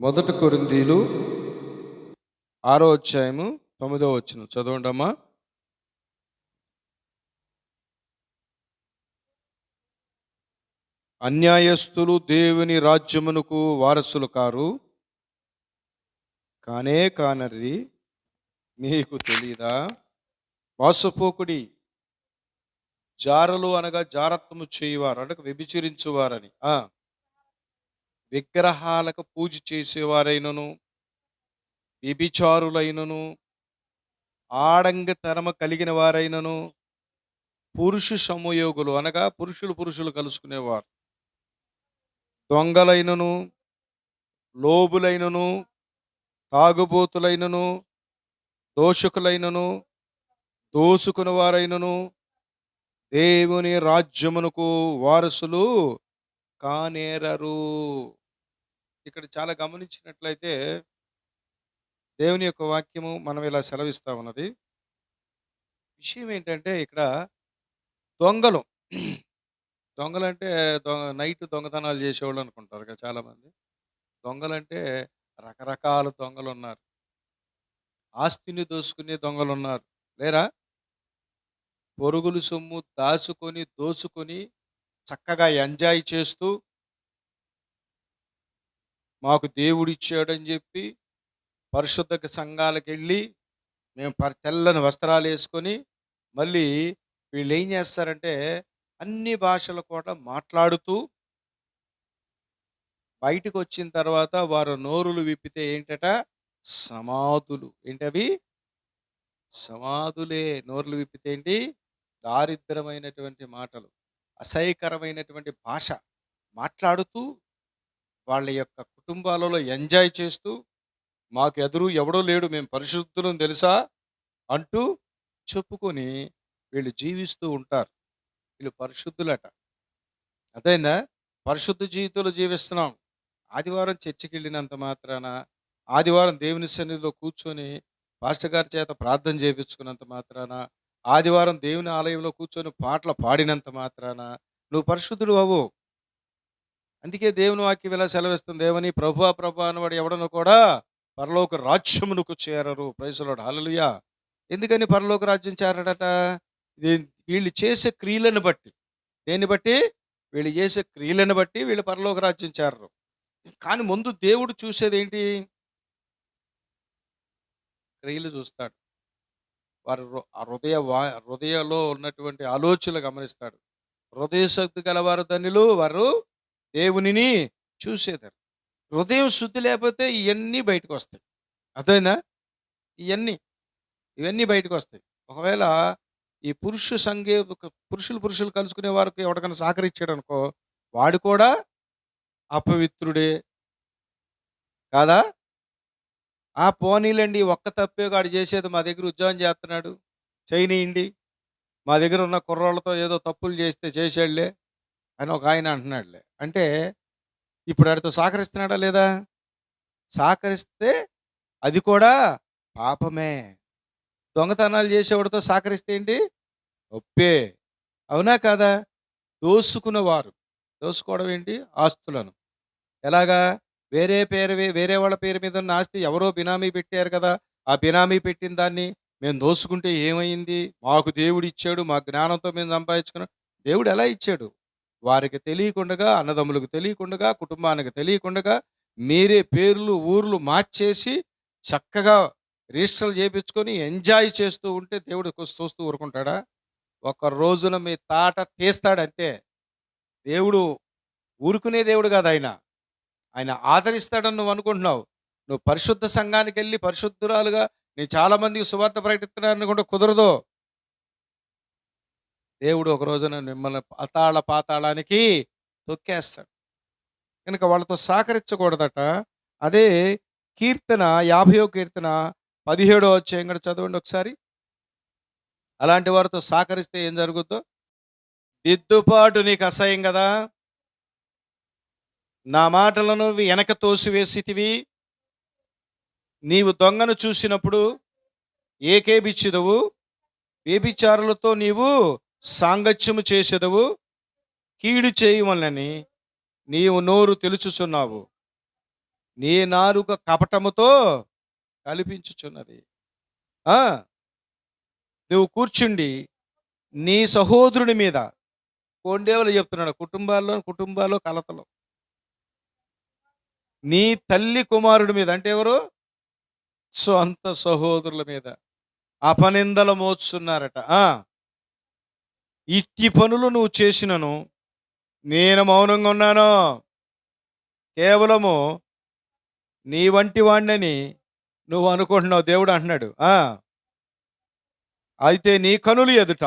మొదటి కొరింథీలు 6వ అధ్యాయము 9వ వచనం చదవండి అమ్మా. అన్యాయస్తులు దేవుని రాజ్యమునకు వారసులు కారు, కానే కానరి మీకు తెలీదా? మోసపోకుడి, జారలు అనగా జారత్వము చేయువారు అనగా వ్యభిచరించువారని, విగ్రహాలకు పూజ చేసేవారైనను, వ్యభిచారులైనను, ఆడంగతనము కలిగిన వారైనను, పురుష సమయోగులు అనగా పురుషులు కలుసుకునేవారు, దొంగలైనను, లోబులైనను, తాగుబోతులైనను, దోషకులైనను, దోసుకుని వారైనను దేవుని రాజ్యమునకు వారసులు కానేరరు. ఇక్కడ చాలా గమనించినట్లయితే దేవుని యొక్క వాక్యము మనం ఇలా సెలవిస్తా ఉన్నది. విషయం ఏంటంటే ఇక్కడ దొంగలంటే నైట్ దొంగతనాలు చేసేవాళ్ళు అనుకుంటారు కదా చాలామంది. దొంగలంటే రకరకాల దొంగలు ఉన్నారు. ఆస్తిని దోసుకునే దొంగలు ఉన్నారు, లేరా? పొరుగులు సొమ్ము దోచుకొని చక్కగా ఎంజాయ్ చేస్తూ మాకు దేవుడిచ్చాడని చెప్పి పరిశుద్ధ సంఘాలకు వెళ్ళి మేము తెల్లని వస్త్రాలు వేసుకొని మళ్ళీ వీళ్ళు ఏం చేస్తారంటే అన్ని భాషలు కూడా మాట్లాడుతూ బయటకు వచ్చిన తర్వాత వారు నోరులు విప్పితే ఏంటట? సమాధులు. ఏంటవి? సమాధులే. నోరులు విప్పితే ఏంటి? దారిద్రమైనటువంటి మాటలు, అసహ్యకరమైనటువంటి భాష మాట్లాడుతూ వాళ్ళ యొక్క కుటుంబాలలో ఎంజాయ్ చేస్తూ మాకు ఎదురు ఎవడో లేడు, మేము పరిశుద్ధులం తెలుసా అంటూ చెప్పుకొని వీళ్ళు జీవిస్తూ ఉంటారు. వీళ్ళు పరిశుద్ధులట. అదైందా? పరిశుద్ధ జీవితంలో జీవిస్తున్నాం. ఆదివారం చర్చికి వెళ్ళినంత మాత్రాన, ఆదివారం దేవుని సన్నిధిలో కూర్చొని పాస్టర్ గారి చేత ప్రార్థన చేయించుకున్నంత మాత్రాన, ఆదివారం దేవుని ఆలయంలో కూర్చొని పాటలు పాడినంత మాత్రాన నువ్వు పరిశుద్ధుడు అవ్వు. అందుకే దేవుని వాక్యం ఇలా సెలవిస్తుంది. దేవుని ప్రభువా అనవాడు ఎవడను కూడా పరలోక రాజ్యమునకు చేరరు. ప్రైజ్ ది లార్డ్, హల్లెలూయా. ఎందుకని పరలోక రాజ్యం చేరడట? వీళ్ళు చేసే క్రియలను బట్టి. దేన్ని బట్టి? వీళ్ళు చేసే క్రియలను బట్టి వీళ్ళు పరలోక రాజ్యం చేరరు. కానీ ముందు దేవుడు చూసేది ఏంటి? క్రియలు చూస్తాడు. వారు హృదయలో ఉన్నటువంటి ఆలోచనలు గమనిస్తాడు. హృదయ శక్తి గలవారు ధన్యులు, వారు దేవునిని చూసేదారు. హృదయం శుద్ధి లేకపోతే ఇవన్నీ బయటకు వస్తాయి. అర్థమైందా? ఇవన్నీ బయటకు వస్తాయి. ఒకవేళ ఈ పురుషులు కలుసుకునే వారికి ఎవరికైనా సహకరించాడు అనుకో, వాడు కూడా అపవిత్రుడే కాదా? పోనీలండి, ఒక్క తప్పే వాడు చేసేది. మా దగ్గర ఉద్యోగం చేస్తున్నాడు, చేయనీయండి, మా దగ్గర ఉన్న కుర్రోళ్ళతో ఏదో తప్పులు చేసాడులే అని ఒక ఆయన అంటున్నాడులే. అంటే ఇప్పుడు వాడితో సహకరిస్తున్నాడా లేదా? సహకరిస్తే అది కూడా పాపమే. దొంగతనాలు చేసేవాడితో సహకరిస్తే ఏంటి? ఒప్పే. అవునా కాదా? దోసుకోవడం ఏంటి? ఆస్తులను. ఎలాగా? వేరే వాళ్ళ పేరు మీద ఉన్న ఆస్తి ఎవరో బినామీ పెట్టారు కదా, ఆ బినామీ పెట్టిన దాన్ని మేము దోసుకుంటే ఏమైంది? మాకు దేవుడు ఇచ్చాడు, మా జ్ఞానంతో మేము సంపాదించుకున్నాం. దేవుడు ఎలా ఇచ్చాడు? వారికి తెలియకుండా, అన్నదమ్ములకు తెలియకుండా, కుటుంబానికి తెలియకుండా మీరే పేర్లు ఊర్లు మార్చేసి చక్కగా రిజిస్టర్లు చేయించుకొని ఎంజాయ్ చేస్తూ ఉంటే దేవుడు చూస్తూ ఊరుకుంటాడా? ఒక రోజున మీ తాట తీస్తాడు అంతే. దేవుడు ఊరుకునే దేవుడు కాదు. ఆయన ఆదరిస్తాడని నువ్వు అనుకుంటున్నావు. నువ్వు పరిశుద్ధ సంఘానికి వెళ్ళి పరిశుద్ధురాలుగా నేను చాలా మందికి సువార్త ప్రకటిస్తున్నాను కూడా కుదరదు. దేవుడు ఒక రోజున మిమ్మల్ని పాతాళానికి తొక్కేస్తాడు. కనుక వాళ్ళతో సహకరించకూడదట. అదే కీర్తన 50వ కీర్తన 17వ అధ్యాయం కూడా చదవండి ఒకసారి. అలాంటి వారితో సహకరిస్తే ఏం జరుగుద్దో? దిద్దుపాటు నీకు అసహ్యం కదా, నా మాటలను వెనక తోసివేసితివి, నీవు దొంగను చూసినప్పుడు ఏకేబిచ్చిదవు, వ్యభిచారులతో నీవు సాంగత్యము చేసేదవు, కీడు చేయమని నీవు నోరు తెలుచుచున్నావు, నీ నాలుక కపటముతో కల్పించుచున్నది. ఆ నువ్వు కూర్చుండి నీ సహోదరుని మీద, కొండేవులు చెప్తున్నాడు, కుటుంబాల్లో కలతలు, నీ తల్లి కుమారుడి మీద, అంటే ఎవరు? సొంత సహోదరుల మీద అపనిందలు మోస్తున్నారట. ఇట్టి పనులు నువ్వు చేసినను నేను మౌనంగా ఉన్నాను. కేవలము నీ వంటి వాణ్ణని నువ్వు అనుకుంటున్నావు, దేవుడు అంటున్నాడు. అయితే నీ కనులు ఎదుట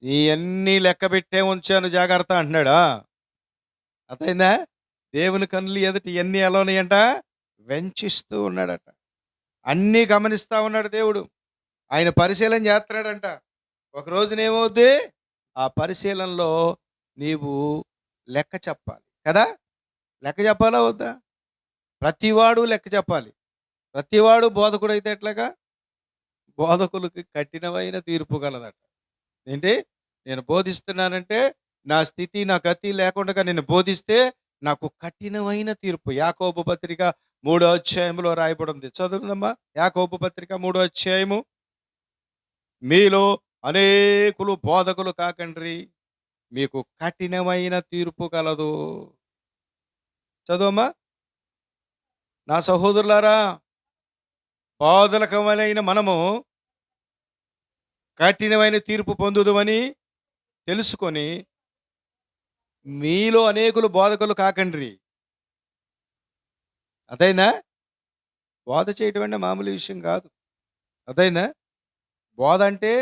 ఇవన్నీ లెక్క పెట్టే ఉంచాను, జాగ్రత్త అంటున్నాడు. అర్థమైందా? దేవుని కనులు ఎదుట ఇవన్నీ ఎలా ఉన్నాయంట? వెంచిస్తూ ఉన్నాడట. అన్నీ గమనిస్తా ఉన్నాడు దేవుడు. ఆయన పరిశీలన చేస్తున్నాడంట. ఒక రోజునేమవుద్ది? ఆ పరిశీలనలో నీవు లెక్క చెప్పాలి కదా. లెక్క చెప్పాలా వద్దా? ప్రతివాడు లెక్క చెప్పాలి. ప్రతివాడు బోధకుడు అయితే ఎట్లాగా? బోధకులకి కఠినమైన తీర్పు కలదట. ఏంటి? నేను బోధిస్తున్నానంటే నా స్థితి నా గతి లేకుండా నేను బోధిస్తే నాకు కఠినమైన తీర్పు. యాకోబు పత్రిక 3వ అధ్యాయంలో రాయబడింది. చదువునమ్మా, యాకోబు పత్రిక 3వ అధ్యాయము. మీలో అనేకులు బోధకులు కాకండ్రి, మీకు కఠినమైన తీర్పు కలదు. చదువమ్మా. నా సహోదరులారా, బోధలకమైన మనము కఠినమైన తీర్పు పొందుదుమని తెలుసుకొని మీలో అనేకులు బోధకులు కాకండ్రి. అదైనా బోధ చేయటం అంటే మామూలు విషయం కాదు. అదైనా బోధ అంటే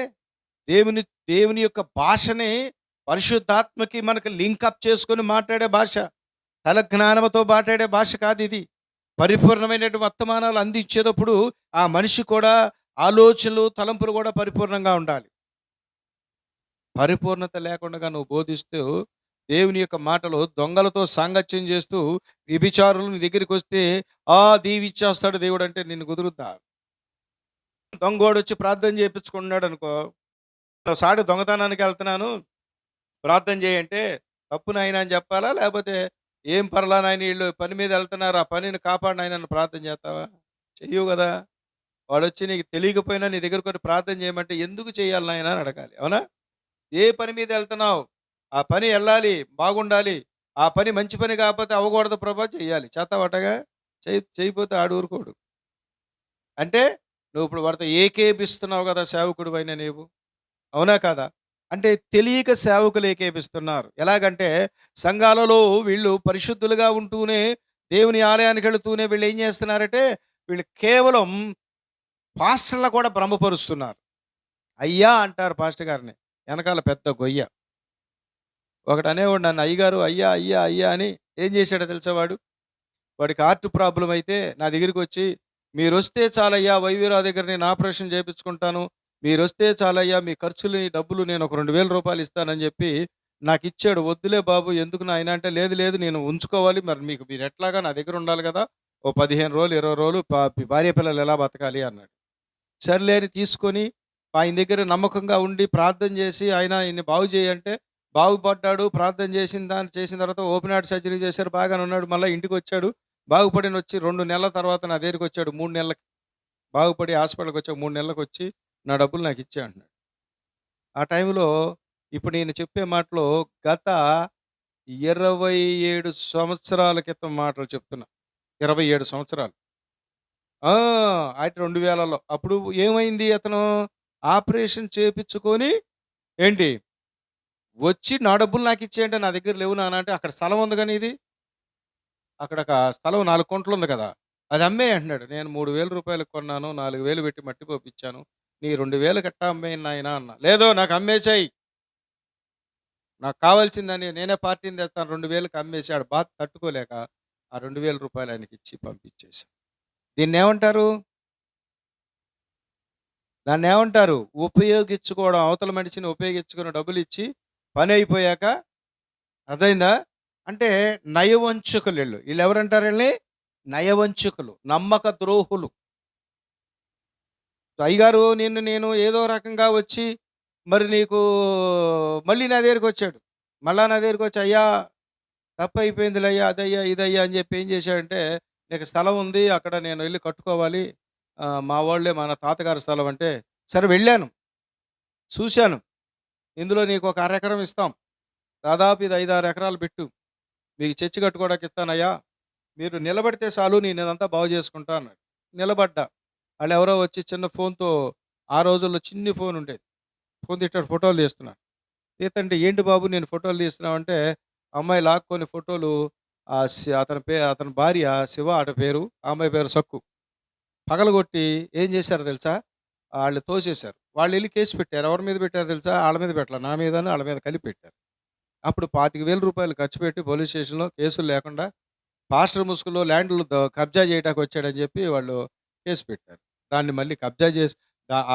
దేవుని యొక్క భాషని పరిశుద్ధాత్మకి మనకు లింకప్ చేసుకొని మాట్లాడే భాష. తల జ్ఞానంతో మాట్లాడే భాష కాదు ఇది. పరిపూర్ణమైనటువంటి వర్తమానాలు అందించేటప్పుడు ఆ మనిషి కూడా ఆలోచనలు తలంపులు కూడా పరిపూర్ణంగా ఉండాలి. పరిపూర్ణత లేకుండా నువ్వు బోధిస్తూ దేవుని యొక్క మాటలు దొంగలతో సాంగత్యం చేస్తూ వ్యభిచారులు నీ దగ్గరికి వస్తే దీవిచ్చేస్తాడు దేవుడు అంటే నిన్ను కుదురుద్దా? దొంగోడు వచ్చి ప్రార్థన చేయించుకున్నాడు అనుకో, సాడు దొంగతనానికి వెళ్తున్నాను ప్రార్థన చేయంటే తప్పు నాయన అని చెప్పాలా? లేకపోతే ఏం పర్లా నాయన, వీళ్ళు పని మీద వెళ్తున్నారు, ఆ పనిని కాపాడినాయన ప్రార్థన చేస్తావా? చెయ్యవు కదా. వాడు వచ్చి నీకు తెలియకపోయినా నీ దగ్గర కొన్ని ప్రార్థన చేయమంటే ఎందుకు చేయాలి నాయన అని అడగాలి. అవునా? ఏ పని మీద వెళ్తున్నావు, ఆ పని వెళ్ళాలి, బాగుండాలి. ఆ పని మంచి పని కాకపోతే అవ్వకూడదు ప్రభా, చెయ్యాలి. చేస్తావటగా చేయకపోతే ఆడు ఊరుకోడు. అంటే నువ్వు ఇప్పుడు వాడితో ఏకేపిస్తున్నావు కదా సేవకుడు అయినా నీవు, అవునా కదా? అంటే తెలియక సేవకులు ఏకేపిస్తున్నారు. ఎలాగంటే సంఘాలలో వీళ్ళు పరిశుద్ధులుగా ఉంటూనే దేవుని ఆలయానికి వెళుతూనే వీళ్ళు ఏం చేస్తున్నారంటే వీళ్ళు కేవలం పాస్టర్లు కూడా భ్రమపరుస్తున్నారు. అయ్యా అంటారు పాస్టర్ గారిని, వెనకాల పెద్ద గొయ్య. ఒకటి అనేవాడు నన్ను, అయ్యగారు అయ్యా అయ్యా అయ్యా అని. ఏం చేశాడో తెలిసేవాడు, వాడికి హార్ట్ ప్రాబ్లం అయితే నా దగ్గరికి వచ్చి, మీరు వస్తే చాలయ్యా వైద్యరావు దగ్గర నేను ఆపరేషన్ చేయించుకుంటాను, మీరు వస్తే చాలయ్యా మీ ఖర్చులు డబ్బులు నేను ఒక 2000 రూపాయలు ఇస్తానని చెప్పి నాకు ఇచ్చాడు. వద్దులే బాబు ఎందుకు నాయన అంటే, లేదు లేదు నేను ఉంచుకోవాలి, మరి మీరు ఎట్లాగా నా దగ్గర ఉండాలి కదా, ఓ 15 రోజులు 20 రోజులు భార్య పిల్లలు ఎలా బతకాలి అన్నాడు. సర్లే అని తీసుకొని ఆయన దగ్గర నమ్మకంగా ఉండి ప్రార్థన చేసి ఆయన్ని బాగు చేయంటే బాగుపడ్డాడు. ప్రార్థన చేసిన తర్వాత ఓపెన్ హార్ట్ సర్జరీ చేశారు, బాగానే ఉన్నాడు. మళ్ళీ ఇంటికి వచ్చాడు, బాగుపడిన వచ్చి 2 నెలల తర్వాత నా దగ్గరికి వచ్చాడు. 3 నెలలకి బాగుపడి హాస్పిటల్కి వచ్చాడు. 3 నెలలకు వచ్చి నా డబ్బులు నాకు ఇచ్చే అంటున్నాడు. ఆ టైంలో ఇప్పుడు నేను చెప్పే మాటలో గత 27 సంవత్సరాల క్రితం మాటలు చెప్తున్నా. 27 సంవత్సరాలు. అయితే 2000లో అప్పుడు ఏమైంది, అతను ఆపరేషన్ చేపించుకొని ఏంటి వచ్చి నా డబ్బులు నాకు ఇచ్చేయంటే నా దగ్గర లేవు నాన్న అంటే, అక్కడ స్థలం ఉంది కానీ ఇది అక్కడ ఒక స్థలం 4 గుంటలు ఉంది కదా, అది అమ్మే అంటున్నాడు. నేను 3000 రూపాయలకు కొన్నాను, 4000 పెట్టి మట్టి పోపించాను, నీ 2000 కట్టా అమ్మేయండి నాయన అన్న. లేదో నాకు అమ్మేసాయి, నాకు కావాల్సిందని నేనే పార్టీని తెస్తాను, 2000కి అమ్మేసాడు. బాధ తట్టుకోలేక ఆ 2000 రూపాయలు ఆయనకి ఇచ్చి పంపించేశాను. దీన్ని ఏమంటారు? దాన్ని ఏమంటారు? ఉపయోగించుకోవడం. అవతల మనిషిని ఉపయోగించుకుని డబ్బులు ఇచ్చి పని అయిపోయాక, అర్థమైందా? అంటే నయవంచకులు వీళ్ళు. వీళ్ళు ఎవరంటారు వీళ్ళని? నయవంచకులు, నమ్మక ద్రోహులు. అయ్యగారు నేను ఏదో రకంగా వచ్చి మరి నీకు మళ్ళీ నా దగ్గరికి వచ్చాడు. మళ్ళా నా దగ్గరికి వచ్చి, అయ్యా తప్పయిపోయిందిలయ్యా, అదయ్యా, ఇదయ్యా అని చెప్పి ఏం చేశాడంటే, నీకు స్థలం ఉంది, అక్కడ నేను వెళ్లి కట్టుకోవాలి. మా వాళ్ళే మన తాతగారి స్థలం అంటే, సరే వెళ్ళాను. చూశాను. ఇందులో నీకు ఒక అరెకరం ఇస్తాం. దాదాపు ఇది 5, 6 ఎకరాలు పెట్టు. మీకు చర్చి కట్టుకోవడానికి ఇస్తానయ్యా. మీరు నిలబడితే చాలు, నేను ఇదంతా బాగు చేసుకుంటా అన్నాడు. నిలబడ్డా. ఆళ్ళెవరో వచ్చి చిన్న ఫోన్‌తో, ఆ రోజుల్లో చిన్ని ఫోన్ ఉండేది. ఫోన్ తీస్తాడు, ఫోటోలు తీస్తున్నా. తీతంటే, ఏంటి బాబు నేను ఫోటోలు తీస్తున్నావంటే, అమ్మాయి లాక్కొని ఫోటోలు, అతని భార్య శివ ఆట పేరు. ఆ అమ్మాయి పేరు సక్కు. పగలగొట్టి ఏం చేశారో తెలుసా? ఆళ్ళు తోసేశారు. వాళ్ళెళ్లి కేస్ పెట్టారు. ఎవరి మీద పెట్టారో తెలుసా? ఆళ్ళ మీద పెట్టల. నా మీదను ఆళ్ళ మీద కలిపి పెట్టారు. అప్పుడు రూ. 25,000 ఖర్చు పెట్టి పోలీస్ స్టేషన్‌లో కేసులు లేకుండా, పాస్టర్ ముసుగులో ల్యాండ్‌లు కబ్జా చేయటానికి వచ్చాడని చెప్పి వాళ్ళు కేసు పెట్టారు. దాన్ని మళ్ళీ కబ్జా చేసి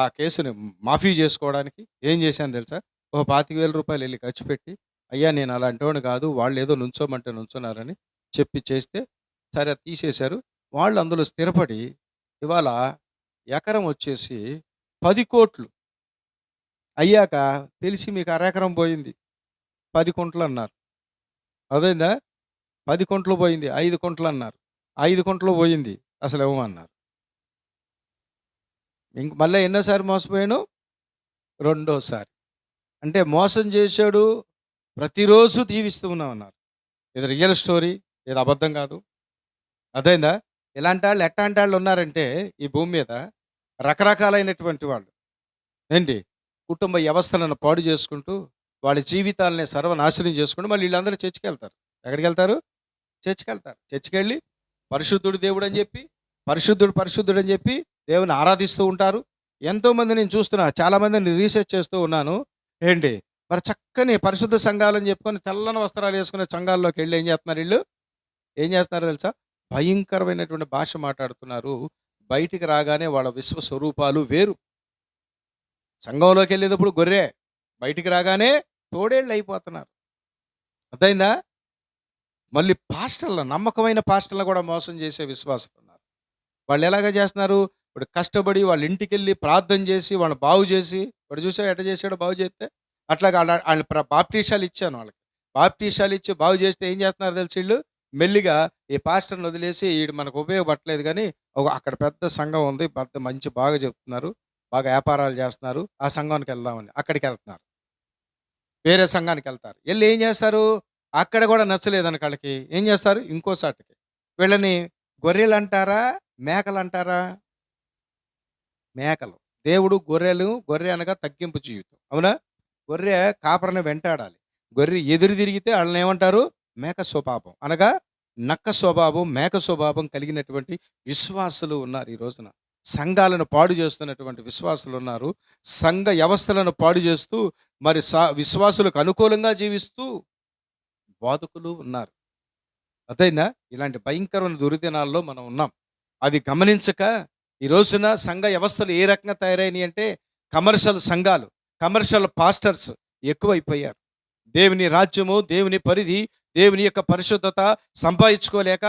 ఆ కేసుని మాఫీ చేసుకోవడానికి ఏం చేశాను తెలుసా? ఓ రూ. 25,000 ఎళ్లి ఖర్చు పెట్టి, అయ్యా నేను అలాంటోడిని కాదు, వాళ్ళేదో నుంచోమంటే నుంచున్నారని చెప్పి చేస్తే, సరే అది తీసేశారు. వాళ్ళు అందులో స్థిరపడి ఇవాళ ఎకరం వచ్చేసి 10,00,00,000 అయ్యాక తెలిసి మీకు అరెకరం పోయింది. 10 కుంటలన్నారు. అర్థమైందా? 10 కుంటలు పోయింది. 5 కుంటలన్నారు. 5 కుంటలు పోయింది. అసలు ఇవ్వమన్నారు. మళ్ళా ఎన్నోసారి మోసపోయాను? రెండోసారి. అంటే మోసం చేశాడు, ప్రతిరోజు జీవిస్తూ ఉన్నామన్నారు. ఇది రియల్ స్టోరీ, ఇది అబద్ధం కాదు. అర్థమైందా? ఇలాంటాళ్ళు ఎట్టాంటాళ్ళు ఉన్నారంటే ఈ భూమి మీద రకరకాలైనటువంటి వాళ్ళు. ఏంటి? కుటుంబ వ్యవస్థలను పాడు చేసుకుంటూ, వాళ్ళ జీవితాలని సర్వనాశనం చేసుకుంటూ మళ్ళీ వీళ్ళందరూ చర్చికెళ్తారు. ఎక్కడికెళ్తారు? చర్చికెళ్తారు. చర్చికెళ్ళి పరిశుద్ధుడు దేవుడని చెప్పి, పరిశుద్ధుడు పరిశుద్ధుడని చెప్పి దేవుని ఆరాధిస్తూ ఉంటారు. ఎంతోమంది నేను చూస్తున్నా, చాలామందిని రీసెర్చ్ చేస్తూ ఉన్నాను. ఏంటి? మరి చక్కని పరిశుద్ధ సంఘాలని చెప్పుకొని తెల్లని వస్త్రాలు వేసుకునే సంఘాల్లోకి వెళ్ళి ఏం చేస్తున్నారు వీళ్ళు? ఏం చేస్తున్నారో తెలుసా? భయంకరమైనటువంటి భాష మాట్లాడుతున్నారు. బయటికి రాగానే వాళ్ళ విశ్వ స్వరూపాలు వేరు. సంఘంలోకి వెళ్ళేటప్పుడు గొర్రె, బయటికి రాగానే తోడేళ్ళు అయిపోతున్నారు. అర్థమైందా? మళ్ళీ పాస్టర్లు, నమ్మకమైన పాస్టర్లను కూడా మోసం చేసే విశ్వాసులు ఉన్నారు. వాళ్ళు ఎలాగ చేస్తున్నారు? ఇప్పుడు కష్టపడి వాళ్ళ ఇంటికెళ్ళి ప్రార్థన చేసి వాళ్ళని బాగు చేసి, వాడు చూసావు ఎట్ట చేశాడో బాగు చేస్తే, అట్లాగా వాళ్ళ బాప్తీసాలు ఇచ్చాను వాళ్ళకి. బాప్తీసాలు ఇచ్చి బాగు చేస్తే ఏం చేస్తున్నారు తెలిసి వీళ్ళు? మెల్లిగా ఈ పాస్టర్ని వదిలేసి వీడు మనకు ఉపయోగపడలేదు కానీ అక్కడ పెద్ద సంఘం ఉంది, పెద్ద మంచి బాగా చెప్తున్నారు, బాగా వ్యాపారాలు చేస్తున్నారు, ఆ సంఘానికి వెళ్దామని అక్కడికి వెళ్తున్నారు. వేరే సంఘానికి వెళ్తారు. వెళ్ళి ఏం చేస్తారు? అక్కడ కూడా నచ్చలేదని వాళ్ళకి ఏం చేస్తారు? ఇంకో సాటికి వీళ్ళని గొర్రెలు అంటారా, మేకలు అంటారా? మేకలు. దేవుడు గొర్రె అనగా తగ్గింపు జీవితం. అవునా? గొర్రె కాపరిని వెంటాడాలి. గొర్రె ఎదురు తిరిగితే వాళ్ళని ఏమంటారు? మేక స్వభావం అనగా నక్క స్వభావం, మేక స్వభావం కలిగినటువంటి విశ్వాసులు ఉన్నారు ఈ రోజున. సంఘాలను పాడు చేస్తున్నటువంటి విశ్వాసులు ఉన్నారు. సంఘ వ్యవస్థలను పాడు చేస్తూ మరి విశ్వాసులకు అనుకూలంగా జీవిస్తూ బోధకులు ఉన్నారు. అర్థమైందా? ఇలాంటి భయంకరమైన దుర్దినాల్లో మనం ఉన్నాం. అది గమనించక ఈ రోజున సంఘ వ్యవస్థలు ఏ రకంగా తయారైనాయి అంటే, కమర్షియల్ సంఘాలు, కమర్షియల్ పాస్టర్స్ ఎక్కువైపోయారు. దేవుని రాజ్యము, దేవుని పరిధి, దేవుని యొక్క పరిశుద్ధత సంపాదించుకోలేక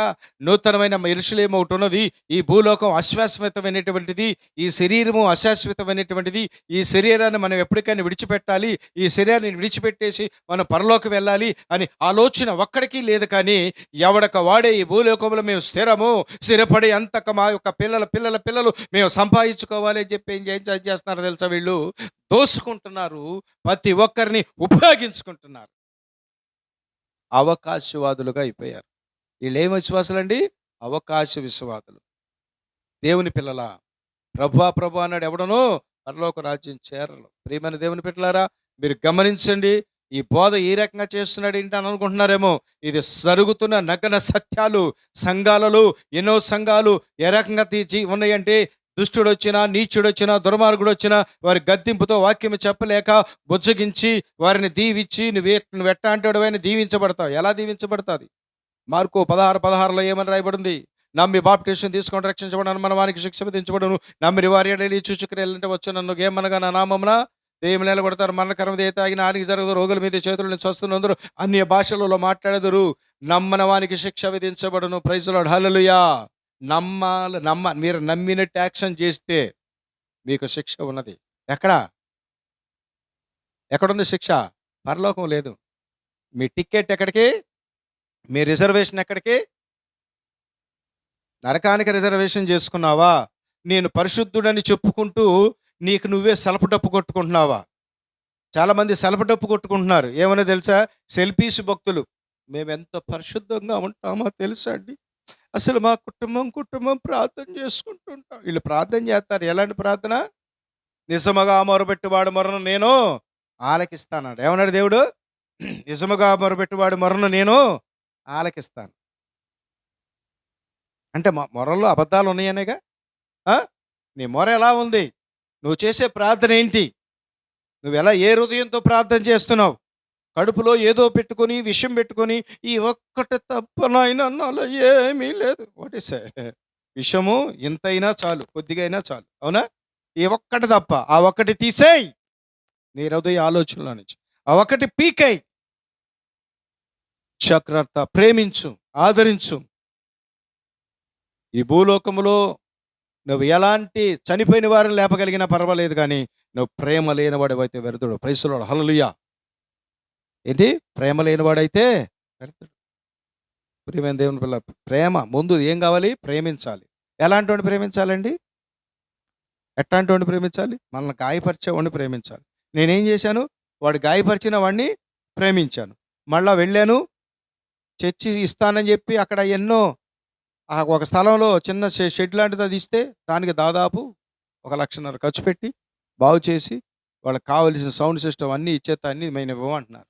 నూతనమైన యెరూషలేము ఒకటి ఉన్నది. ఈ భూలోకం అశాశ్వతమైనటువంటిది, ఈ శరీరము అశాశ్వతమైనటువంటిది. ఈ శరీరాన్ని మనం ఎప్పటికైనా విడిచిపెట్టాలి, ఈ శరీరాన్ని విడిచిపెట్టేసి మనం పరలోకి వెళ్ళాలి అని ఆలోచన ఒక్కడికి లేదు. కానీ ఎవడక వాడే ఈ భూలోకంలో మేము స్థిరపడి అంతక మా యొక్క పిల్లలు మేము సంపాదించుకోవాలి అని చెప్పి ఏం చేస్తున్నారు తెలుసా? వీళ్ళు దోసుకుంటున్నారు, ప్రతి ఒక్కరిని ఉపయోగించుకుంటున్నారు. అవకాశవాదులుగా అయిపోయారు. వీళ్ళు ఏం విశ్వాసులండి? అవకాశ విశ్వాసులు. దేవుని పిల్లల ప్రభు అన్నాడు ఎవడనో పరలోక రాజ్యం చేరలు. ప్రియమైన దేవుని పిల్లలారా, మీరు గమనించండి. ఈ బోధ ఏ రకంగా చేస్తున్నాడు ఏంటి అని అనుకుంటున్నారేమో. ఇది జరుగుతున్న నగ్న సత్యాలు. సంఘాలలో ఎన్నో సంఘాలు ఏ రకంగా ఉన్నాయంటే, దుష్టుడు వచ్చినా, నీచుడు వచ్చినా, దుర్మార్గుడు వచ్చినా వారి గద్దింపుతో వాక్యం చెప్పలేక బుజ్జగించి వారిని దీవించి నువ్వు ఎట్టాంటాడు అని దీవించబడతావు. ఎలా దీవించబడుతుంది? మార్కు 16:16 ఏమని రాయబడింది? నమ్మి బాప్టిసం తీసుకొని రక్షించబడను, మన వానికి శిక్ష విధించబడును. నమ్మిరి వారి ఎడలి చూచుకుని వచ్చి నన్ను ఏమనగా నా నామమున దెయ్యం నిలబడతారు, మరణకరం ఏ తాగిన హానికి జరగదు, రోగుల మీద చేతులను చస్తున్నందరూ అన్య భాషలలో మాట్లాడదురు, నమ్మన వానికి శిక్ష విధించబడును. ప్రైజ్ లార్డ్, హల్లెలూయా. మీరు నమ్మినట్టు యాక్షన్ చేస్తే మీకు శిక్ష ఉన్నది. ఎక్కడుంది శిక్ష? పరలోకం లేదు. మీ టికెట్ ఎక్కడికి? మీ రిజర్వేషన్ ఎక్కడికి? నరకానికి రిజర్వేషన్ చేసుకున్నావా? నేను పరిశుద్ధుడని చెప్పుకుంటూ నీకు నువ్వే సలపటప్పు కొట్టుకుంటున్నావా? చాలామంది సలపటప్పు కొట్టుకుంటున్నారు. ఏమన్నా తెలుసా? సెల్ఫీస్ భక్తులు. మేమెంత పరిశుద్ధంగా ఉంటామో తెలుసా అండి, అసలు మా కుటుంబం ప్రార్థన చేసుకుంటుంటాం. వీళ్ళు ప్రార్థన చేస్తారు. ఎలాంటి ప్రార్థన? నిజముగా మొరపెట్టువాడు మొరను నేను ఆలకిస్తాన్నాడు. ఏమన్నాడు దేవుడు? నిజముగా మొరపెట్టువాడు మొరను నేను ఆలకిస్తాను. అంటే మొరల్లో అబద్ధాలు ఉన్నాయనేగా. నీ మొర ఎలా ఉంది? నువ్వు చేసే ప్రార్థన ఏంటి? నువ్వు ఎలా, ఏ హృదయంతో ప్రార్థన చేస్తున్నావు? కడుపులో ఏదో పెట్టుకొని, విషం పెట్టుకొని, ఈ ఒక్కటి తప్ప నాయన నాలో ఏమీ లేదు. వాట్ ఇస్ విషము ఇంతైనా చాలు, కొద్దిగా అయినా చాలు. అవునా? ఈ ఒక్కటి తప్ప, ఆ ఒక్కటి తీసేయి నీ హృదయ ఆలోచనలో నుంచి. ఆ ఒక్కటి పీకేయి. జాగ్రత్త, ప్రేమించు, ఆదరించు. ఈ భూలోకములో నువ్వు ఎలాంటి చనిపోయిన వారిని లేపగలిగినా పర్వాలేదు, కానీ నువ్వు ప్రేమ లేనివాడైతే వ్యర్థుడు. ప్రైజ్ ది లార్డ్, హల్లెలూయా. ఏంటి? ప్రేమ లేనివాడైతే వ్యర్థుడు. ప్రియమైన దేవుని పిల్ల, ప్రేమ ముందు ఏం కావాలి? ప్రేమించాలి. ఎలాంటి వాడిని ప్రేమించాలండి? ఎట్లాంటి వాడిని ప్రేమించాలి? మనల్ని గాయపరిచేవాడిని ప్రేమించాలి. నేనేం చేశాను? వాడు గాయపరిచిన వాడిని ప్రేమించాను. మళ్ళా వెళ్ళాను, చర్చి ఇస్తానని చెప్పి అక్కడ ఎన్నో ఒక స్థలంలో చిన్న షెడ్ లాంటిది అది ఇస్తే దానికి దాదాపు 1,50,000 ఖర్చు పెట్టి బాగు చేసి వాళ్ళకి కావలసిన సౌండ్ సిస్టమ్ అన్నీ ఇచ్చేస్తా, అన్నీ మేము ఇవ్వమంటున్నారు.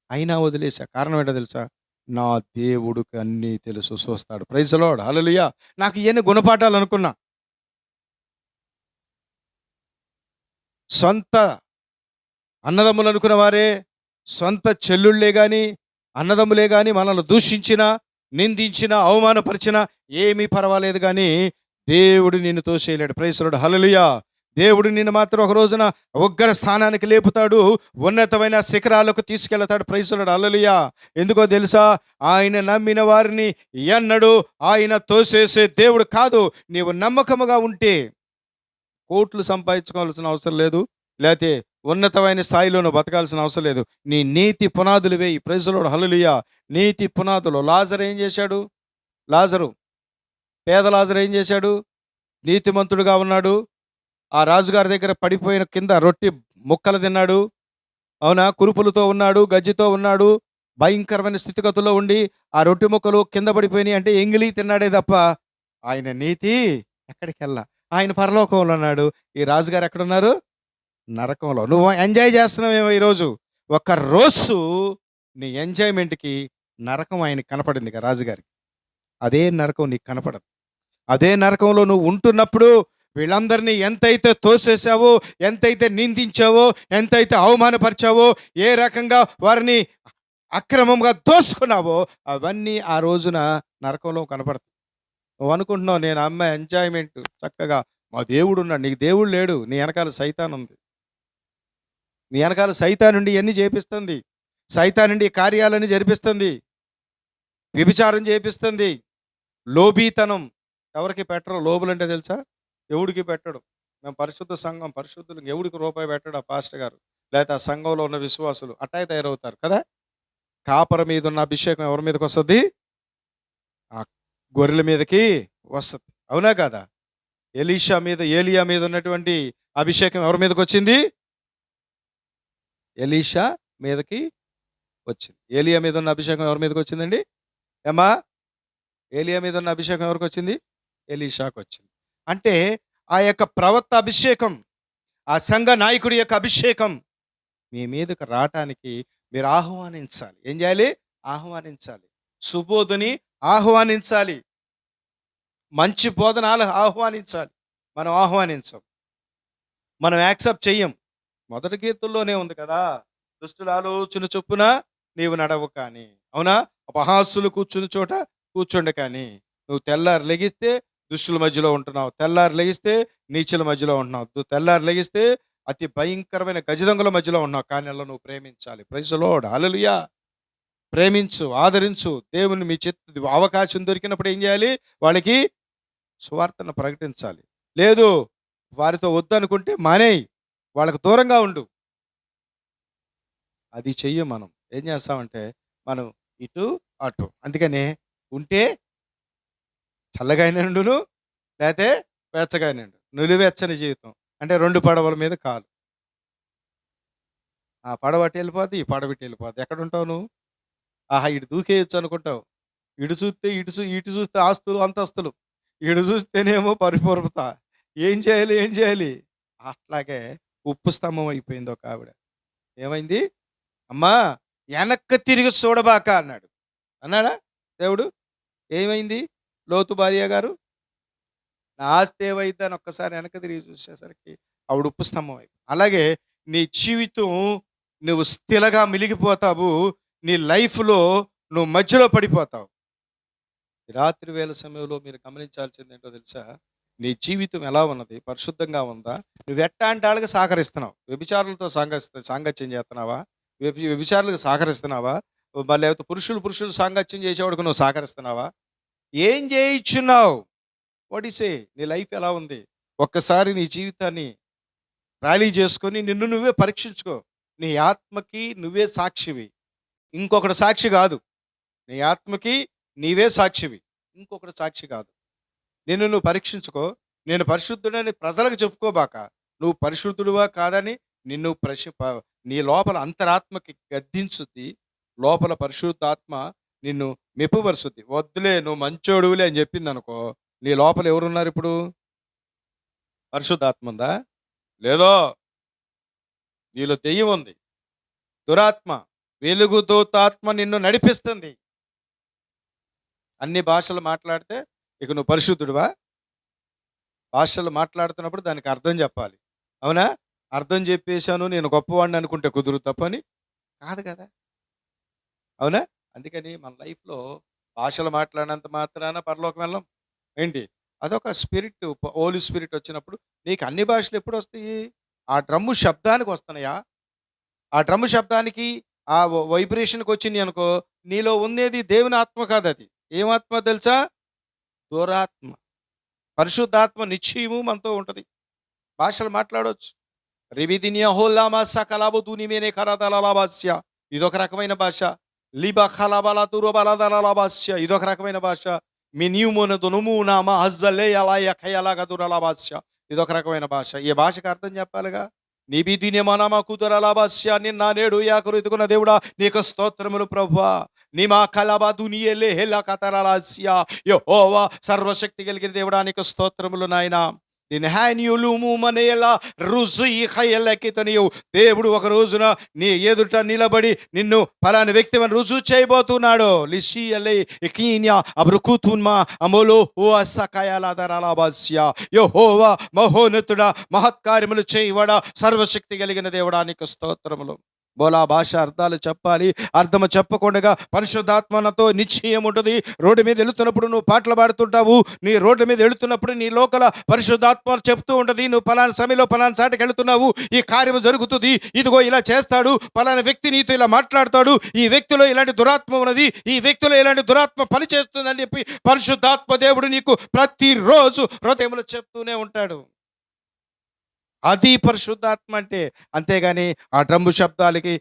అయినా వదిలేసా. కారణం ఏంటో తెలుసా? నా దేవుడికి అన్నీ తెలుసు, చూస్తాడు. ప్రైజ్ ది లార్డ్, హల్లెలూయా. నాకు ఇవన్నీ గుణపాఠాలు అనుకున్నా. సొంత అన్నదమ్ములు అనుకున్న వారే, సొంత చెల్లుళ్ళే కానీ అన్నదమ్ములే కానీ మనల్ని దూషించినా, నిందించినా, అవమానపరిచినా ఏమీ పర్వాలేదు, కానీ దేవుడు నిన్ను తోసేయలేడు. ప్రైజ్ ది లార్డ్, హల్లెలూయా. దేవుడు నిన్ను మాత్రం ఒక రోజున ఉగ్ర స్థానానికి లేపుతాడు, ఉన్నతమైన శిఖరాలకు తీసుకెళ్తాడు. ప్రైజ్ ది లార్డ్, హల్లెలూయా. ఎందుకో తెలుసా? ఆయన నమ్మిన వారిని ఎన్నడూ ఆయన తోసేసే దేవుడు కాదు. నీవు నమ్మకముగా ఉంటే కోట్లు సంపాదించుకోవాల్సిన అవసరం లేదు, లేకపోతే ఉన్నతమైన స్థాయిలోనూ బతకాల్సిన అవసరం లేదు. నీ నీతి పునాదులు వేయి. ప్రైజ్ ది లార్డ్, హల్లెలూయా. నీతి పునాదులు. లాజరు ఏం చేశాడు? పేద లాజరు ఏం చేశాడు? నీతిమంతుడుగా ఉన్నాడు. ఆ రాజుగారి దగ్గర పడిపోయిన కింద రొట్టె ముక్కలు తిన్నాడు. అవునా? కురుపులతో ఉన్నాడు, గజ్జితో ఉన్నాడు, భయంకరమైన స్థితిగతుల్లో ఉండి ఆ రొట్టె ముక్కలు కింద పడిపోయినాయి అంటే ఎంగిలి తిన్నాడే తప్ప ఆయన నీతి ఎక్కడికి వెళ్ళా. ఆయన పరలోకంలో ఉన్నాడు. ఈ రాజుగారు ఎక్కడున్నారు? నరకంలో. నువ్వు ఎంజాయ్ చేస్తున్నావేమో ఈరోజు. ఒక రోజు నీ ఎంజాయ్మెంట్కి నరకం ఆయనకి కనపడింది కదా రాజుగారికి. అదే నరకం నీకు కనపడదు. అదే నరకంలో నువ్వు ఉంటున్నప్పుడు వీళ్ళందరినీ ఎంతైతే తోసేసావో, ఎంతైతే నిందించావో, ఎంతైతే అవమానపరిచావో, ఏ రకంగా వారిని అక్రమంగా దోసుకున్నావో అవన్నీ ఆ రోజున నరకంలో కనపడతాయి. నువ్వు అనుకుంటున్నావు నేను అమ్మ ఎంజాయ్మెంట్ చక్కగా, మా దేవుడు ఉన్నాడు. నీకు దేవుడు లేడు, నీ వెనకాల సైతాన్ ఉంది. నీ వెనకాల సైతాన్ నుండి ఇవన్నీ చేపిస్తుంది. సైతాన్ నుండి కార్యాలన్నీ జరిపిస్తుంది. వ్యభిచారం చేపిస్తుంది. లోబీతనం. ఎవరికి పెట్టరు లోబులు అంటే తెలుసా? ఎవడికి పెట్టడు. మేము పరిశుద్ధ సంఘం, పరిశుద్ధులు, ఎవడికి రూపాయి పెట్టడు ఆ పాస్టర్ గారు, లేకపోతే ఆ సంఘంలో ఉన్న విశ్వాసులు. అట్టాగే తయారవుతారు కదా. కాపర మీద ఉన్న అభిషేకం ఎవరి మీదకి వస్తుంది? ఆ గొర్రెల మీదకి వస్తుంది. అవునా కదా? ఏలియా మీద ఉన్నటువంటి అభిషేకం ఎవరి మీదకి వచ్చింది? ఎలీషా మీదకి వచ్చింది. ఏలియా మీద ఉన్న అభిషేకం ఎవరి మీదకి వచ్చిందండి? ఏమా? ఏలియా మీద ఉన్న అభిషేకం ఎవరికి వచ్చింది? ఎలీషాకు వచ్చింది. అంటే ఆ యొక్క ప్రవక్త అభిషేకం, ఆ సంఘ నాయకుడి యొక్క అభిషేకం మీ మీదకి రావటానికి మీరు ఆహ్వానించాలి. ఏం చేయాలి? ఆహ్వానించాలి. సుబోధని ఆహ్వానించాలి. మంచి బోధనాలు ఆహ్వానించాలి. మనం ఆహ్వానించాం, మనం యాక్సెప్ట్ చెయ్యం. మొదటి కీర్తనలోనే ఉంది కదా, దుష్టుల ఆలోచన చొప్పున నీవు నడవు కానీ. అవునా? అపహాస్యులు కూర్చుని చోట కూర్చోండి కానీ. నువ్వు తెల్లారు లెగిస్తే దుష్టుల మధ్యలో ఉంటున్నావు, తెల్లారు లెగిస్తే నీచుల మధ్యలో ఉంటున్నావు, తెల్లారు లెగిస్తే అతి భయంకరమైన గజదొంగల మధ్యలో ఉన్నావు. కానీ అలా నువ్వు ప్రేమించాలి. ప్రైజ్ ది లార్డ్, హల్లెలూయా. ప్రేమించు, ఆదరించు. దేవుని మీ అవకాశం దొరికినప్పుడు ఏం చేయాలి? వాళ్ళకి సువార్తను ప్రకటించాలి. లేదు వారితో వద్దనుకుంటే మానేయి, వాళ్ళకు దూరంగా ఉండు. అది చెయ్యం. మనం ఏం చేస్తామంటే మనం ఇటు అటు. అందుకని ఉంటే చల్లగానే ఉండును, లేతే వెచ్చగానే ఉండు. నులివెచ్చని జీవితం అంటే 2 పడవల మీద కాలు. ఆ పడవ అటు వెళ్ళిపోద్ది, ఈ పడవ ఇటు వెళ్ళిపోద్ది. ఎక్కడుంటావు నువ్వు? ఆహా! ఇటు దూకేయొచ్చు అనుకుంటావు. ఇటు చూస్తే ఆస్తులు, అంతస్తులు. ఈడు చూస్తేనేమో పరిపూర్వత. ఏం చేయాలి? ఏం చేయాలి? అట్లాగే ఉప్పు స్తంభం అయిపోయింది ఒక ఆవిడ. ఏమైంది? అమ్మా వెనక్కి తిరిగి చూడబాక అన్నాడు. అన్నాడా దేవుడు? ఏమైంది? లోతు భార్య గారు, నా ఆస్తి ఏమైంది అని ఒక్కసారి వెనక్కి తిరిగి చూసేసరికి ఆవిడ ఉప్పు స్తంభం అయిపోయింది. అలాగే నీ జీవితం, నువ్వు స్థిరగా మిలిగిపోతావు. నీ లైఫ్‌లో నువ్వు మధ్యలో పడిపోతావు. ఈ రాత్రి వేళ సమయంలో మీరు గమనించాల్సింది ఏంటో తెలుసా? నీ జీవితం ఎలా ఉన్నది? పరిశుద్ధంగా ఉందా? నువ్వు ఎట్టాంటి ఆళ్ళకి సహకరిస్తున్నావు? వ్యభిచారులతో సాంగత్యం చేస్తున్నావా? వ్యభిచారులకు సహకరిస్తున్నావా? లేకపోతే పురుషులు సాంగత్యం చేసేవాడికి నువ్వు సహకరిస్తున్నావా? ఏం చేయిచున్నావు? What you say? నీ లైఫ్ ఎలా ఉంది? ఒక్కసారి నీ జీవితాన్ని ర్యాలీ చేసుకొని నిన్ను నువ్వే పరీక్షించుకో. నీ ఆత్మకి నువ్వే సాక్షివి, ఇంకొకడు సాక్షి కాదు. నీ ఆత్మకి నీవే సాక్షివి, ఇంకొకటి సాక్షి కాదు. నిన్ను నువ్వు పరీక్షించుకో. నేను పరిశుద్ధుడని ప్రజలకు చెప్పుకోబాక. నువ్వు పరిశుద్ధుడువా కాదని నిన్ను నీ లోపల అంతరాత్మకి గద్దించుద్ది. లోపల పరిశుద్ధాత్మ నిన్ను మెప్పుపరుచుద్ది. వద్దులే నువ్వు మంచోడువులే అని చెప్పింది అనుకో, నీ లోపల ఎవరున్నారు ఇప్పుడు? పరిశుద్ధాత్మ ఉందా? లేదో. నీలో దెయ్యం ఉంది, దురాత్మ. వెలుగుదూతాత్మ నిన్ను నడిపిస్తుంది. అన్ని భాషలు మాట్లాడితే ఇక నువ్వు పరిశుద్ధుడివా? భాషలు మాట్లాడుతున్నప్పుడు దానికి అర్థం చెప్పాలి. అవునా? అర్థం చెప్పేశాను నేను గొప్పవాడిని అనుకుంటే కుదురు తప్పని కాదు కదా. అవునా? అందుకని మన లైఫ్లో భాషలు మాట్లాడినంత మాత్రాన పరలోకం వెళ్ళం ఏంటి? అదొక స్పిరిట్, హోలీ స్పిరిట్ వచ్చినప్పుడు. నీకు అన్ని భాషలు ఎప్పుడు వస్తాయి? ఆ డ్రమ్ము శబ్దానికి వస్తున్నాయా? ఆ డ్రమ్ము శబ్దానికి, ఆ వైబ్రేషన్కి వచ్చింది అనుకో, నీలో ఉండేది దేవుని ఆత్మ కాదు. అది ఏమాత్మ తెలుసా? దురాత్మ. పరిశుద్ధాత్మ నిశ్చయము మనతో ఉంటుంది. భాషలు మాట్లాడవచ్చు. రివిదినియా హోల్లామా సకలాబుతూని మేనే కరదలలాబాస్య, ఇదొక రకమైన భాష. లిబా ఖలాబలా తురబలదలలాబాస్య, ఇదొక రకమైన భాష. మినియుమున దునుమునామా హజ్జలే అలాయ ఖయలాగ దురలాబాస్య, ఇదొక రకమైన భాష. ఈ భాషకు అర్థం చెప్పాలిగా. నిబిదినియమనమా కుదరలాబాస్య, నిన్న నేడు యాకరు ఎదుగున్న దేవుడా నీకు స్తోత్రములు ప్రభువా. నిమా కలబా దునియలే హెలా కతరలాస్య, యెహోవా సర్వశక్తి కలిగిన దేవుడా నీకు స్తోత్రములు నాయనా. దేవుడు ఒక రోజున నీ ఎదుట నిలబడి నిన్ను ఫలాని వ్యక్తి అని రుజువు చేయబోతున్నాడు. యెహోవా మహోన్నతుడా, మహత్కార్యములు చేయవడా, సర్వశక్తి కలిగిన దేవుడా నీకు స్తోత్రములు. బోలా భాష అర్థాలు చెప్పాలి. అర్థము చెప్పకుండా పరిశుద్ధాత్మతో నిశ్చయం ఉంటుంది. రోడ్డు మీద వెళుతున్నప్పుడు నువ్వు పాటలు పాడుతుంటావు. నీ రోడ్డు మీద వెళుతున్నప్పుడు నీ లోకల పరిశుద్ధాత్మ చెప్తూ ఉంటుంది, నువ్వు పలానా సమయంలో పలానా సాటికి వెళుతున్నావు, ఈ కార్యము జరుగుతుంది, ఇదిగో ఇలా చేస్తాడు, పలానా వ్యక్తి నీతో ఇలా మాట్లాడతాడు, ఈ వ్యక్తిలో ఇలాంటి దురాత్మ ఉన్నది, ఈ వ్యక్తిలో ఇలాంటి దురాత్మ పనిచేస్తుంది అని చెప్పి పరిశుద్ధాత్మ దేవుడు నీకు ప్రతిరోజు హృదయంలో చెప్తూనే ఉంటాడు. అది పరిశుద్ధాత్మ అంటే. అంతేగాని ఆ డ్రమ్ము శబ్దాలకి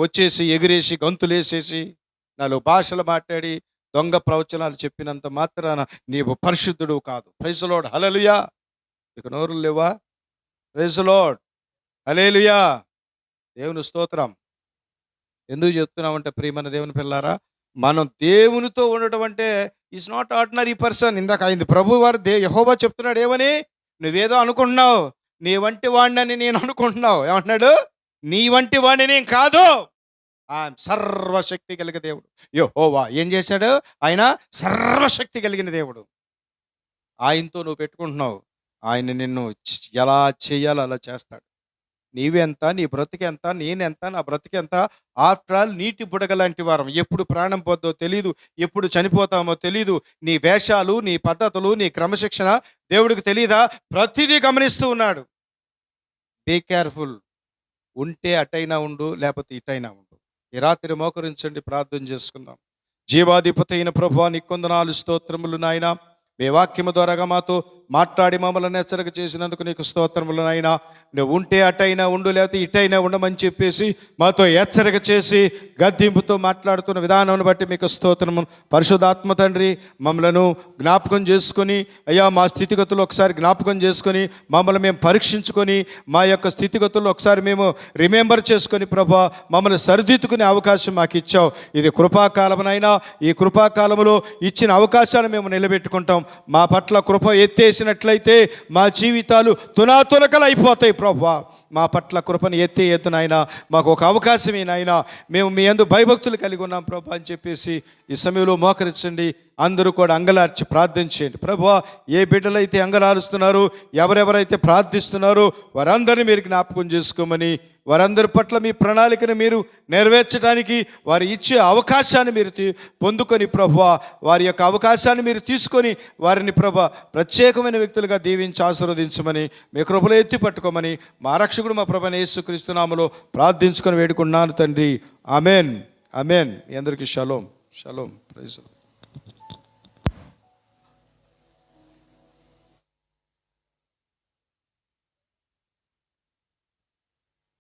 వచ్చేసి ఎగిరేసి గంతులేసేసి నాలుగు భాషలు మాట్లాడి దొంగ ప్రవచనాలు చెప్పినంత మాత్రాన నీవు పరిశుద్ధుడు కాదు. ప్రైజ్ లార్డ్, హల్లెలూయా. ఇక నోరులు లేవా? ప్రైజ్ లార్డ్, హల్లెలూయా. దేవుని స్తోత్రం. ఎందుకు చెప్తున్నామంటే ప్రియమైన దేవుని పిల్లారా, మనం దేవునితో ఉండటం అంటే ఈజ్ నాట్ ఆర్డినరీ పర్సన్. ఇందాక అయింది ప్రభు వారు యెహోవా చెప్తున్నాడు ఏమని? నువ్వేదో అనుకుంటున్నావు, నీ వంటి వాడిని నేను అనుకుంటున్నావు. ఏమంటున్నాడు? నీ వంటి వాడిని నేను కాదు. సర్వశక్తి కలిగిన దేవుడు యెహోవా. ఏం చేశాడు ఆయన? సర్వశక్తి కలిగిన దేవుడు. ఆయనతో నువ్వు పెట్టుకుంటున్నావు, ఆయన నిన్ను ఎలా చేయాలో అలా చేస్తాడు. నీవెంత, నీ బ్రతికెంత, నేనెంత, నా బ్రతికెంత? ఆఫ్టర్ ఆల్ నీటి బుడగ లాంటి వారం. ఎప్పుడు ప్రాణం పోద్దో తెలీదు, ఎప్పుడు చనిపోతామో తెలీదు. నీ వేషాలు, నీ పద్ధతులు, నీ క్రమశిక్షణ దేవుడికి తెలీదా? ప్రతిదీ గమనిస్తూ ఉన్నాడు. Be careful. ఉంటే అటైనా ఉండు, లేకపోతే ఇటైనా ఉండు. ఈ రాత్రి మోకరించండి, ప్రార్థన చేసుకుందాం. జీవాధిపతి అయిన ప్రభువా నీకు వందనాలు, స్తోత్రములు నాయనా. మీ వాక్యము ద్వారాగా మాతో మాట్లాడి మమ్మల్ని హెచ్చరిక చేసినందుకు నీకు స్తోత్రములు నాయనా. నువ్వు ఉంటే అటైనా ఉండు, లేకపోతే ఇటైనా ఉండమని చెప్పేసి మాతో హెచ్చరిక చేసి గద్దింపుతో మాట్లాడుతున్న విధానాన్ని బట్టి మీకు స్తోత్రము. పరిశుద్ధాత్మ తండ్రి, మమ్మలను జ్ఞాపకం చేసుకొని అయ్యా మా స్థితిగతులు ఒకసారి జ్ఞాపకం చేసుకొని మమ్మల్ని మేము పరీక్షించుకొని మా యొక్క స్థితిగతుల్లో ఒకసారి మేము రిమెంబర్ చేసుకొని ప్రభా మమ్మల్ని సరిదిద్దుకునే అవకాశం మాకు ఇచ్చావు. ఇది కృపాకాలమునైనా ఈ కృపాకాలంలో ఇచ్చిన అవకాశాన్ని మేము నిలబెట్టుకుంటాం. మా పట్ల కృప ఎత్తేసినట్లయితే మా జీవితాలు తునాతునకలు అయిపోతాయి ప్రభా. మా పట్ల కృపను ఎత్తునైనా మాకు ఒక అవకాశం నాయనా. మేము మీ యందు భయభక్తులు కలిగి ఉన్నాం ప్రభా అని చెప్పేసి ఈ సమయంలో మోకరించండి. అందరూ కూడా అంగలార్చి ప్రార్థించండి. ప్రభువా, ఏ బిడ్డలైతే అంగలారుస్తున్నారో, ఎవరెవరైతే ప్రార్థిస్తున్నారో వారందరినీ మీరు జ్ఞాపకం చేసుకోమని, వారందరి పట్ల మీ ప్రణాళికను మీరు నెరవేర్చడానికి వారు ఇచ్చే అవకాశాన్ని మీరు పొందుకొని ప్రభువా, వారి యొక్క అవకాశాన్ని మీరు తీసుకొని వారిని ప్రభువా ప్రత్యేకమైన వ్యక్తులుగా దీవించి ఆశీర్వదించమని, మీ కృపలో ఎత్తి పట్టుకోమని మా రక్షకుడు మా ప్రభువైన యేసుక్రీస్తు నామములో ప్రార్థించుకొని వేడుకున్నాను తండ్రి. Amen, amen. మీ అందరికీ షలోం, షలోం. ప్రైజ్.